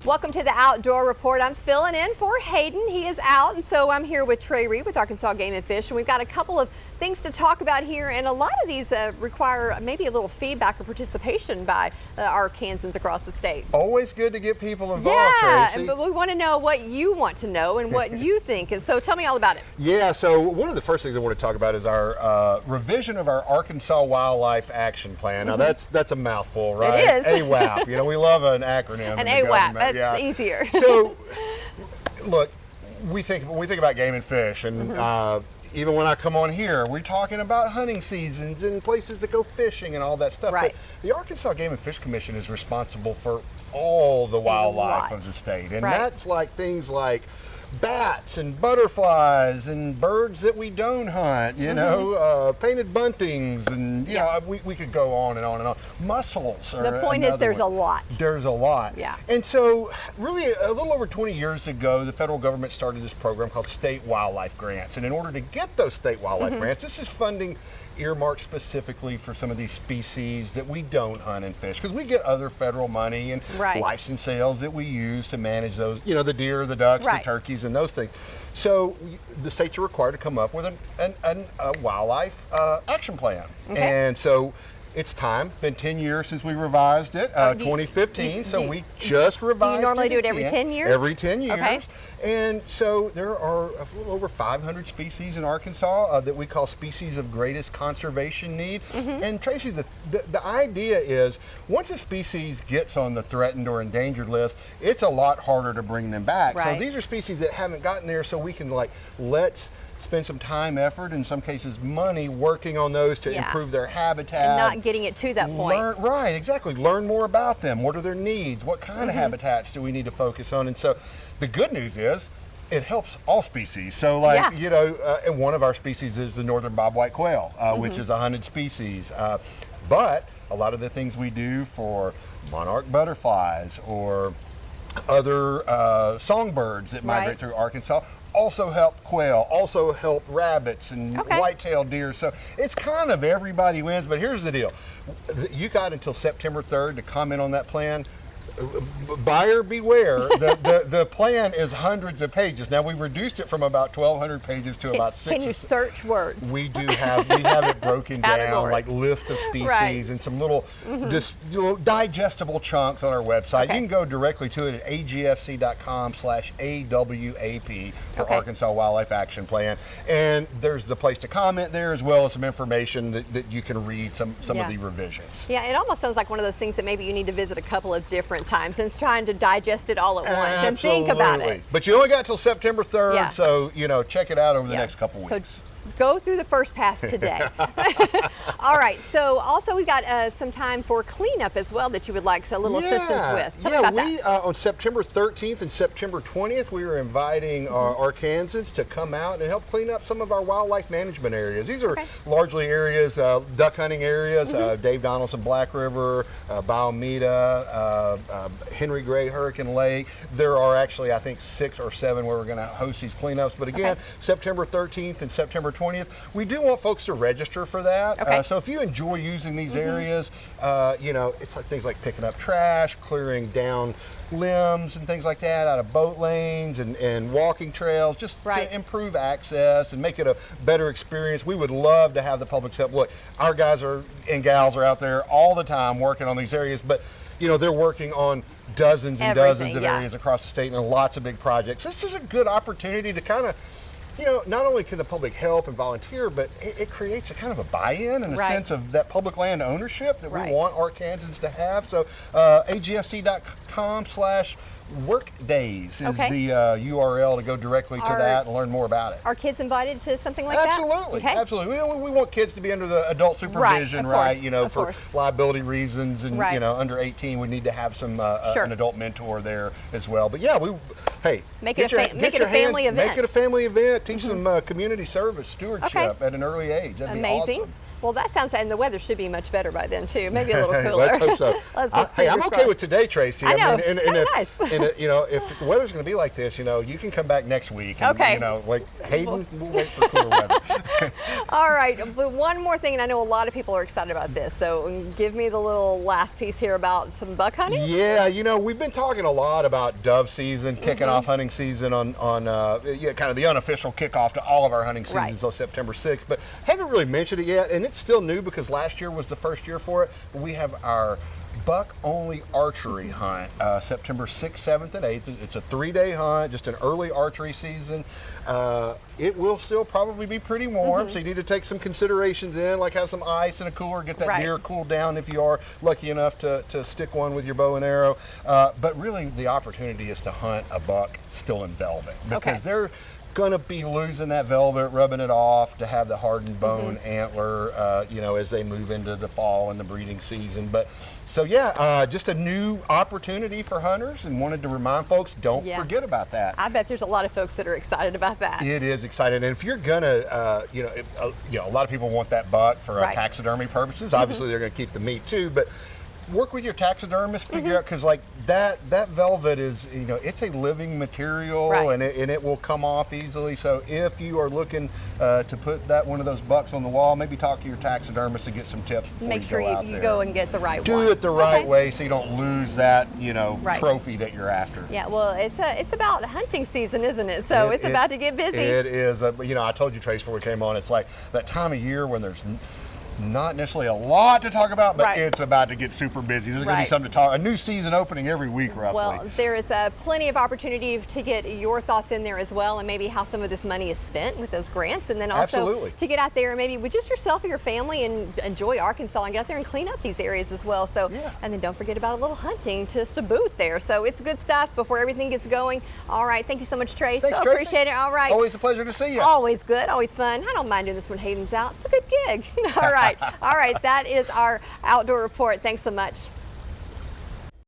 Welcome to the Outdoor Report. I'm filling in for Hayden. He is out, and so I'm here with Trey Reid with Arkansas Game and Fish, and we've got a couple of things to talk about here, and a lot of these require maybe a little feedback or participation by Arkansans across the state. Always good to get people involved, Tracy. But we want to know what you want to know and what you think, and so tell me all about it. Yeah, so one of the first things I want to talk about is our revision of our Arkansas Wildlife Action Plan. Now that's a mouthful, right? It is. AWAP. You know, we love an acronym. An AWAP, that's easier. So, look, when we think about game and fish, and even when I come on here, we're talking about hunting seasons and places to go fishing and all that stuff. Right. But the Arkansas Game and Fish Commission is responsible for all the wildlife of the state, and that's like things like bats and butterflies and birds that we don't hunt, you know, painted buntings, and you know, we could go on and on and on. Mussels. The point is there's a lot. There's a lot. Yeah. And so really a little over 20 years ago, the federal government started this program called State Wildlife Grants. And in order to get those state wildlife grants, this is funding earmarked specifically for some of these species that we don't hunt and fish, because we get other federal money and license sales that we use to manage those, you know, the deer, the ducks, the turkeys, and those things. So the states are required to come up with a wildlife action plan. And so it's time. Been 10 years since we revised it, 2015, so we just revised it. Do you normally do it every 10 years? Every 10 years. Okay. And so there are a little over 500 species in Arkansas that we call species of greatest conservation need. And Tracy, the idea is once a species gets on the threatened or endangered list, it's a lot harder to bring them back. So these are species that haven't gotten there, so we can let's spend some time, effort, in some cases money, working on those to improve their habitat. And not getting it to that point. Right, exactly. Learn more about them. What are their needs? What kind of habitats do we need to focus on? And so the good news is it helps all species. So you know, and one of our species is the northern bobwhite quail, which is a hunted species. But a lot of the things we do for monarch butterflies or other songbirds that migrate through Arkansas also help quail, also help rabbits and white-tailed deer. So it's kind of everybody wins, but here's the deal. You got until September 3rd to comment on that plan. Buyer beware, the plan is hundreds of pages. Now we reduced it from about 1,200 pages to about 6. Can you search words? We have it broken down, like list of species and some little just digestible chunks on our website. You can go directly to it at agfc.com/AWAP for Arkansas Wildlife Action Plan, and there's the place to comment there, as well as some information that you can read some of the revisions. Yeah, it almost sounds like one of those things that maybe you need to visit a couple of different times and trying to digest it all at once and think about it. But you only got till September 3rd, so you know, check it out over the next couple weeks. So go through the first pass today. All right, so also we got some time for cleanup as well that you would like a little assistance with. Tell me about that. On September 13th and September 20th, we are inviting our Arkansans to come out and help clean up some of our wildlife management areas. These are largely areas, duck hunting areas, Dave Donaldson Black River, Baumeda, Henry Gray Hurricane Lake. There are actually, I think, 6 or 7 where we're going to host these cleanups. But again, September 13th and September 20th, we do want folks to register for that. So if you enjoy using these areas, you know, it's like things like picking up trash, clearing down limbs and things like that out of boat lanes and walking trails, just to improve access and make it a better experience. We would love to have the public's help. Look, our guys and gals are out there all the time working on these areas, but you know, they're working on dozens and dozens of areas across the state and lots of big projects. This is a good opportunity to kind of, you know, not only can the public help and volunteer, but it creates a kind of a buy-in and a sense of that public land ownership that we want Arkansans to have. So agfc.com/workdays is the URL to go directly to that and learn more about it. Are kids invited to something like that? Absolutely. We want kids to be under the adult supervision, you know, for liability reasons, and you know, under 18 we need to have some an adult mentor there as well. But yeah, make it a family event. Make it a family event. Teach them community service, stewardship at an early age. That'd be awesome. Well, that sounds, and the weather should be much better by then too. Maybe a little cooler. Let's hope so. Hey, I'm okay with today, Tracy. I know. And nice. if the weather's going to be like this, you can come back next week. And, Okay. Like Hayden, we'll wait for cooler weather. All right, but one more thing, and I know a lot of people are excited about this. So give me the little last piece here about some buck hunting. Yeah, we've been talking a lot about dove season, kicking off hunting season on kind of the unofficial kickoff to all of our hunting seasons on September 6th, but haven't really mentioned it yet, and it's still new because last year was the first year for it. But we have our buck-only archery hunt, September 6th, 7th, and 8th. It's a 3-day hunt, just an early archery season. It will still probably be pretty warm, so you need to take some considerations in, like have some ice in a cooler, get that deer cooled down if you are lucky enough to stick one with your bow and arrow. But really, the opportunity is to hunt a buck still in velvet, because they're going to be losing that velvet, rubbing it off to have the hardened bone antler, as they move into the fall and the breeding season. But so just a new opportunity for hunters, and wanted to remind folks, don't forget about that. I bet there's a lot of folks that are excited about that. It is exciting, and if you're gonna, a lot of people want that buck for taxidermy purposes. Obviously, they're going to keep the meat too, but work with your taxidermist, figure out, because like that velvet is, it's a living material, and it will come off easily. So if you are looking to put one of those bucks on the wall, maybe talk to your taxidermist to get some tips before Make sure you go and get the right one. Do it the right way so you don't lose that trophy that you're after. Yeah, well, it's about hunting season, isn't it? So it's about to get busy. It is. I told you, Trace, before we came on, it's like that time of year when there's not necessarily a lot to talk about, but it's about to get super busy. There's going to be something to talk. A new season opening every week, roughly. Well, there is plenty of opportunity to get your thoughts in there as well, and maybe how some of this money is spent with those grants, and then also to get out there and maybe with just yourself or your family and enjoy Arkansas and get out there and clean up these areas as well. So, and then don't forget about a little hunting just to boot there. So it's good stuff before everything gets going. All right, thank you so much, Trace. Thanks, Tracy. Appreciate it. All right. Always a pleasure to see you. Always good, always fun. I don't mind doing this when Hayden's out. It's a good gig. All right. All right, that is our outdoor report. Thanks so much.